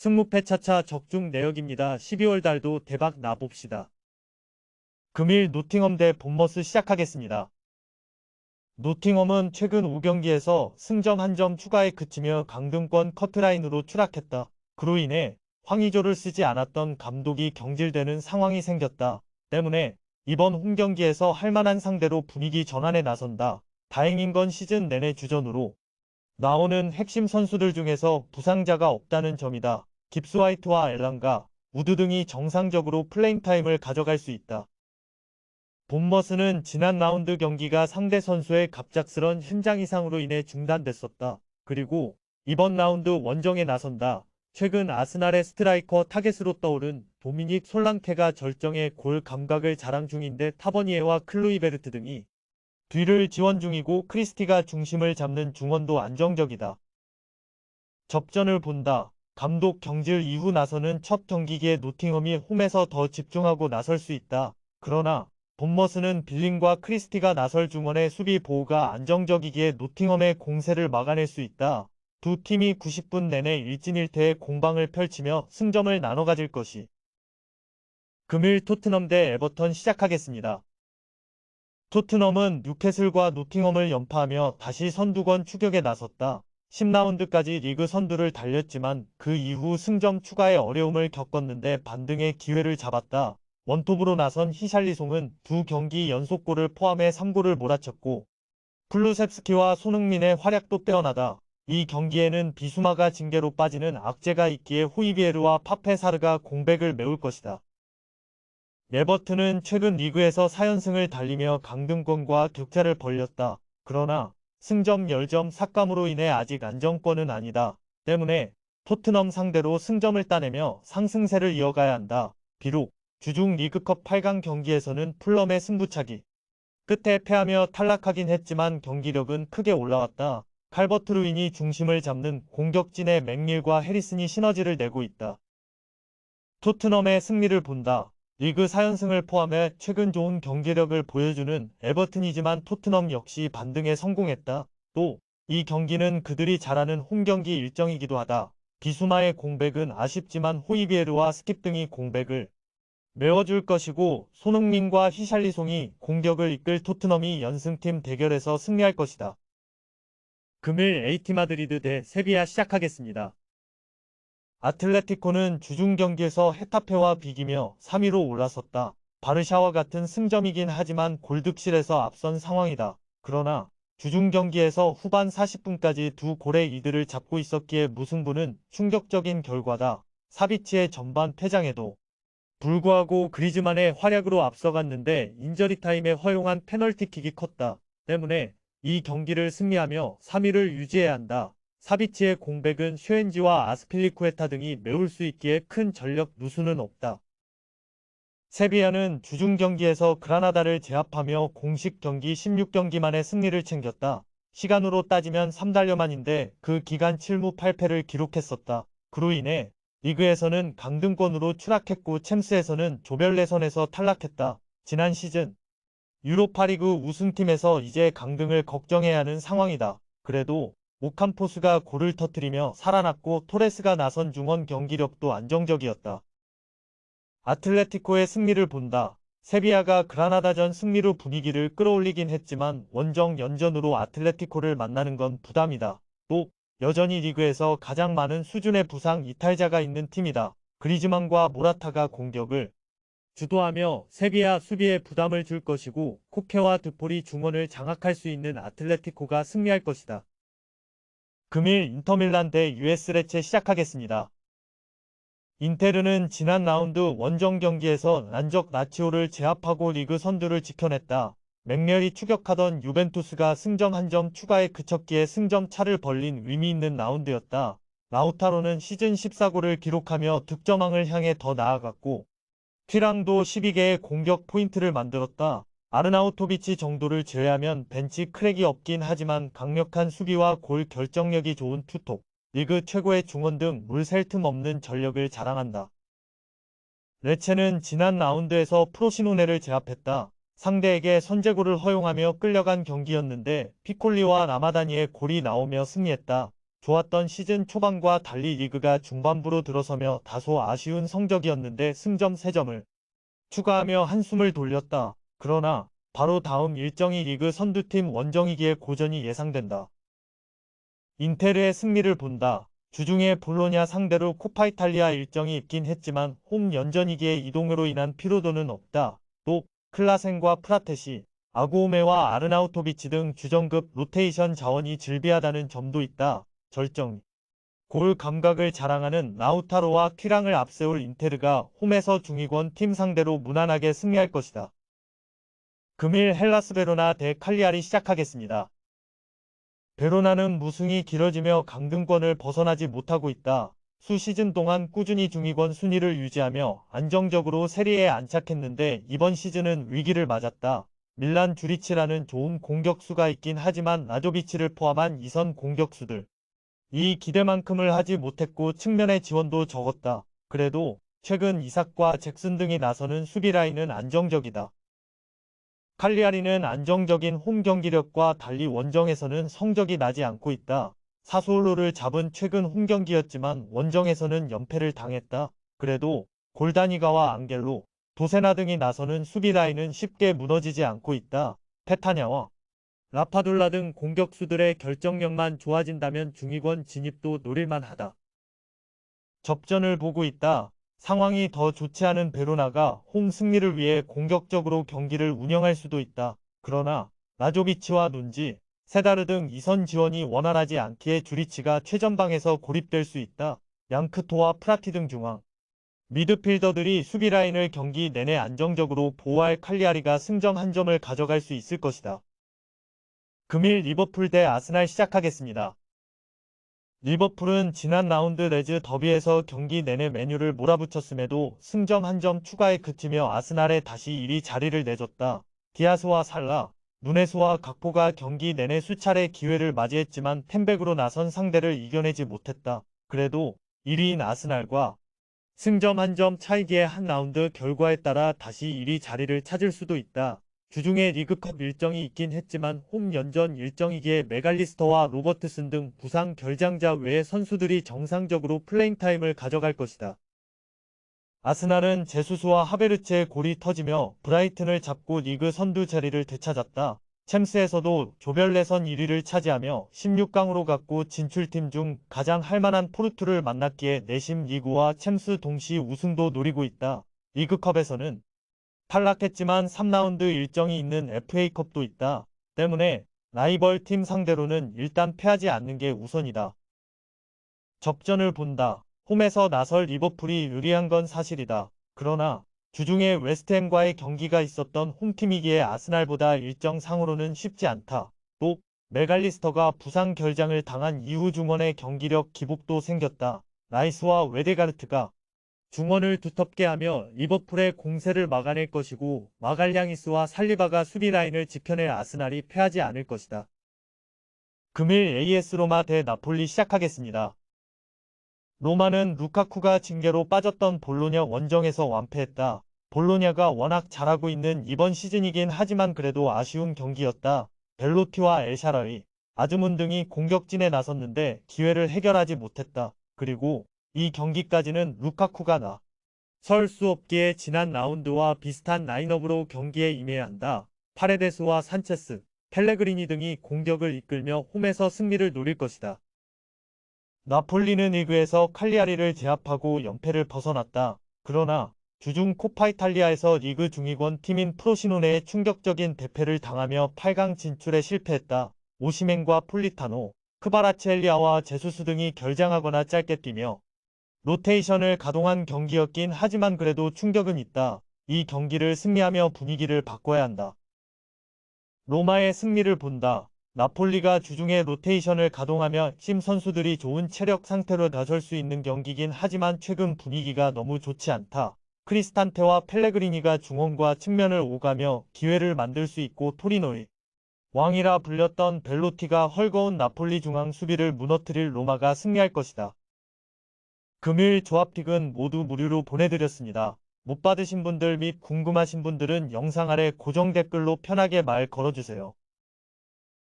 승무패 차차 적중 내역입니다. 12월 달도 대박 나봅시다. 금일 노팅엄 대 본머스 시작하겠습니다. 노팅엄은 최근 5경기에서 승점 1점 추가에 그치며 강등권 커트라인으로 추락했다. 그로 인해 황의조를 쓰지 않았던 감독이 경질되는 상황이 생겼다. 때문에 이번 홈경기에서 할만한 상대로 분위기 전환에 나선다. 다행인 건 시즌 내내 주전으로 나오는 핵심 선수들 중에서 부상자가 없다는 점이다. 깁스 화이트와 엘랑가, 우드 등이 정상적으로 플레잉 타임을 가져갈 수 있다. 본머스는 지난 라운드 경기가 상대 선수의 갑작스런 심장 이상으로 인해 중단됐었다. 그리고 이번 라운드 원정에 나선다. 최근 아스날의 스트라이커 타겟으로 떠오른 도미닉 솔랑케가 절정의 골 감각을 자랑 중인데 타버니에와 클루이베르트 등이 뒤를 지원 중이고 크리스티가 중심을 잡는 중원도 안정적이다. 접전을 본다. 감독 경질 이후 나서는 첫 경기기에 노팅엄이 홈에서 더 집중하고 나설 수 있다. 그러나 본머스는 빌링과 크리스티가 나설 중원의 수비 보호가 안정적이기에 노팅엄의 공세를 막아낼 수 있다. 두 팀이 90분 내내 일진일퇴의 공방을 펼치며 승점을 나눠 가질 것이. 금일 토트넘 대 에버턴 시작하겠습니다. 토트넘은 뉴캐슬과 노팅엄을 연파하며 다시 선두권 추격에 나섰다. 10라운드까지 리그 선두를 달렸지만 그 이후 승점 추가에 어려움을 겪었는데 반등의 기회를 잡았다. 원톱으로 나선 히샬리송은 두 경기 연속골을 포함해 3골을 몰아쳤고 클루셉스키와 손흥민의 활약도 빼어나다. 이 경기에는 비수마가 징계로 빠지는 악재가 있기에 호이비에르와 파페사르가 공백을 메울 것이다. 에버튼은 최근 리그에서 4연승을 달리며 강등권과 격차를 벌렸다. 그러나 승점 10점 삭감으로 인해 아직 안정권은 아니다. 때문에 토트넘 상대로 승점을 따내며 상승세를 이어가야 한다. 비록 주중 리그컵 8강 경기에서는 풀럼의 승부차기 끝에 패하며 탈락하긴 했지만 경기력은 크게 올라왔다. 칼버트 루인이 중심을 잡는 공격진의 맥닐과 해리슨이 시너지를 내고 있다. 토트넘의 승리를 본다. 리그 4연승을 포함해 최근 좋은 경기력을 보여주는 에버튼이지만 토트넘 역시 반등에 성공했다. 또 이 경기는 그들이 잘하는 홈경기 일정이기도 하다. 비수마의 공백은 아쉽지만 호이비에르와 스킵 등이 공백을 메워줄 것이고 손흥민과 히샬리송이 공격을 이끌 토트넘이 연승팀 대결에서 승리할 것이다. 금일 AT 마드리드 대 세비야 시작하겠습니다. 아틀레티코는 주중 경기에서 헤타페와 비기며 3위로 올라섰다. 바르샤와 같은 승점이긴 하지만 골득실에서 앞선 상황이다. 그러나 주중 경기에서 후반 40분까지 두 골의 리드를 잡고 있었기에 무승부는 충격적인 결과다. 사비치의 전반 퇴장에도 불구하고 그리즈만의 활약으로 앞서갔는데 인저리 타임에 허용한 페널티킥이 컸다. 때문에 이 경기를 승리하며 3위를 유지해야 한다. 사비치의 공백은 슈엔지와 아스필리쿠에타 등이 메울 수 있기에 큰 전력 누수는 없다. 세비야는 주중 경기에서 그라나다를 제압하며 공식 경기 16경기 만에 승리를 챙겼다. 시간으로 따지면 3달여 만인데 그 기간 7무 8패를 기록했었다. 그로 인해 리그에서는 강등권으로 추락했고 챔스에서는 조별 예선에서 탈락했다. 지난 시즌 유로파리그 우승팀에서 이제 강등을 걱정해야 하는 상황이다. 그래도 오캄포스가 골을 터뜨리며 살아났고 토레스가 나선 중원 경기력도 안정적이었다. 아틀레티코의 승리를 본다. 세비야가 그라나다전 승리로 분위기를 끌어올리긴 했지만 원정 연전으로 아틀레티코를 만나는 건 부담이다. 또 여전히 리그에서 가장 많은 수준의 부상 이탈자가 있는 팀이다. 그리즈만과 모라타가 공격을 주도하며 세비야 수비에 부담을 줄 것이고 코케와 드폴이 중원을 장악할 수 있는 아틀레티코가 승리할 것이다. 금일 인터밀란 대 US 레체 시작하겠습니다. 인테르는 지난 라운드 원정 경기에서 난적 라치오를 제압하고 리그 선두를 지켜냈다. 맥렬이 추격하던 유벤투스가 승점 1점 추가에 그쳤기에 승점 차를 벌린 의미 있는 라운드였다. 라우타로는 시즌 14골을 기록하며 득점왕을 향해 더 나아갔고 튀랑도 12개의 공격 포인트를 만들었다. 아르나우토비치 정도를 제외하면 벤치 크랙이 없긴 하지만 강력한 수비와 골 결정력이 좋은 투톱, 리그 최고의 중원 등 물 샐 틈 없는 전력을 자랑한다. 레체는 지난 라운드에서 프로시노네를 제압했다. 상대에게 선제골을 허용하며 끌려간 경기였는데 피콜리와 라마다니의 골이 나오며 승리했다. 좋았던 시즌 초반과 달리 리그가 중반부로 들어서며 다소 아쉬운 성적이었는데 승점 3점을 추가하며 한숨을 돌렸다. 그러나 바로 다음 일정이 리그 선두팀 원정이기에 고전이 예상된다. 인테르의 승리를 본다. 주중에 볼로냐 상대로 코파 이탈리아 일정이 있긴 했지만 홈 연전이기에 이동으로 인한 피로도는 없다. 또 클라센과 프라테시, 아구오메와 아르나우토비치 등 주전급 로테이션 자원이 즐비하다는 점도 있다. 절정. 골 감각을 자랑하는 라우타로와 퀴랑을 앞세울 인테르가 홈에서 중위권 팀 상대로 무난하게 승리할 것이다. 금일 헬라스 베로나 대 칼리아리 시작하겠습니다. 베로나는 무승이 길어지며 강등권을 벗어나지 못하고 있다. 수시즌 동안 꾸준히 중위권 순위를 유지하며 안정적으로 세리에에 안착했는데 이번 시즌은 위기를 맞았다. 밀란 주리치라는 좋은 공격수가 있긴 하지만 라조비치를 포함한 2선 공격수들. 이 기대만큼을 하지 못했고 측면의 지원도 적었다. 그래도 최근 이삭과 잭슨 등이 나서는 수비 라인은 안정적이다. 칼리아리는 안정적인 홈 경기력과 달리 원정에서는 성적이 나지 않고 있다. 사수올로를 잡은 최근 홈 경기였지만 원정에서는 연패를 당했다. 그래도 골다니가와 앙겔로, 도세나 등이 나서는 수비 라인은 쉽게 무너지지 않고 있다. 페타냐와 라파둘라 등 공격수들의 결정력만 좋아진다면 중위권 진입도 노릴만하다. 접전을 보고 있다. 상황이 더 좋지 않은 베로나가 홈 승리를 위해 공격적으로 경기를 운영할 수도 있다. 그러나 라조비치와 눈지, 세다르 등 2선 지원이 원활하지 않기에 주리치가 최전방에서 고립될 수 있다. 양크토와 프라티 등 중앙 미드필더들이 수비 라인을 경기 내내 안정적으로 보호할 칼리아리가 승점 1점을 가져갈 수 있을 것이다. 금일 리버풀 대 아스날 시작하겠습니다. 리버풀은 지난 라운드 레즈 더비에서 경기 내내 메뉴를 몰아붙였음에도 승점 1점 추가에 그치며 아스날에 다시 1위 자리를 내줬다. 디아스와 살라, 누네스와 각포가 경기 내내 수차례 기회를 맞이했지만 템백으로 나선 상대를 이겨내지 못했다. 그래도 1위인 아스날과 승점 1점 차이기에 한 라운드 결과에 따라 다시 1위 자리를 찾을 수도 있다. 주중에 리그컵 일정이 있긴 했지만 홈 연전 일정이기에 메갈리스터와 로버트슨 등 부상 결장자 외의 선수들이 정상적으로 플레잉 타임을 가져갈 것이다. 아스날은 제수스와 하베르츠의 골이 터지며 브라이튼을 잡고 리그 선두 자리를 되찾았다. 챔스에서도 조별 예선 1위를 차지하며 16강으로 갔고 진출팀 중 가장 할만한 포르투를 만났기에 내심 리그와 챔스 동시 우승도 노리고 있다. 리그컵에서는 탈락했지만 3라운드 일정이 있는 FA컵도 있다. 때문에 라이벌 팀 상대로는 일단 패하지 않는 게 우선이다. 접전을 본다. 홈에서 나설 리버풀이 유리한 건 사실이다. 그러나 주중에 웨스트햄과의 경기가 있었던 홈팀이기에 아스날보다 일정상으로는 쉽지 않다. 또 메갈리스터가 부상 결장을 당한 이후 중원의 경기력 기복도 생겼다. 라이스와 웨데가르트가 중원을 두텁게 하며 리버풀의 공세를 막아낼 것이고 마갈량이스와 살리바가 수비 라인을 지켜낼 아스날이 패하지 않을 것이다. 금일 AS 로마 대 나폴리 시작하겠습니다. 로마는 루카쿠가 징계로 빠졌던 볼로냐 원정에서 완패했다. 볼로냐가 워낙 잘하고 있는 이번 시즌이긴 하지만 그래도 아쉬운 경기였다. 벨로티와 엘샤라위, 아즈문 등이 공격진에 나섰는데 기회를 해결하지 못했다. 그리고 이 경기까지는 루카쿠가 설 수 없기에 지난 라운드와 비슷한 라인업으로 경기에 임해야 한다. 파레데스와 산체스, 펠레그리니 등이 공격을 이끌며 홈에서 승리를 노릴 것이다. 나폴리는 리그에서 칼리아리를 제압하고 연패를 벗어났다. 그러나 주중 코파 이탈리아에서 리그 중위권 팀인 프로시노네에 충격적인 대패를 당하며 8강 진출에 실패했다. 오시멘과 폴리타노, 크바라치엘리아와 제수스 등이 결장하거나 짧게 뛰며 로테이션을 가동한 경기였긴 하지만 그래도 충격은 있다. 이 경기를 승리하며 분위기를 바꿔야 한다. 로마의 승리를 본다. 나폴리가 주중에 로테이션을 가동하며 팀 선수들이 좋은 체력 상태로 나설 수 있는 경기긴 하지만 최근 분위기가 너무 좋지 않다. 크리스탄테와 펠레그리니가 중원과 측면을 오가며 기회를 만들 수 있고 토리노의 왕이라 불렸던 벨로티가 헐거운 나폴리 중앙 수비를 무너뜨릴 로마가 승리할 것이다. 금일 조합픽은 모두 무료로 보내드렸습니다. 못 받으신 분들 및 궁금하신 분들은 영상 아래 고정 댓글로 편하게 말 걸어주세요.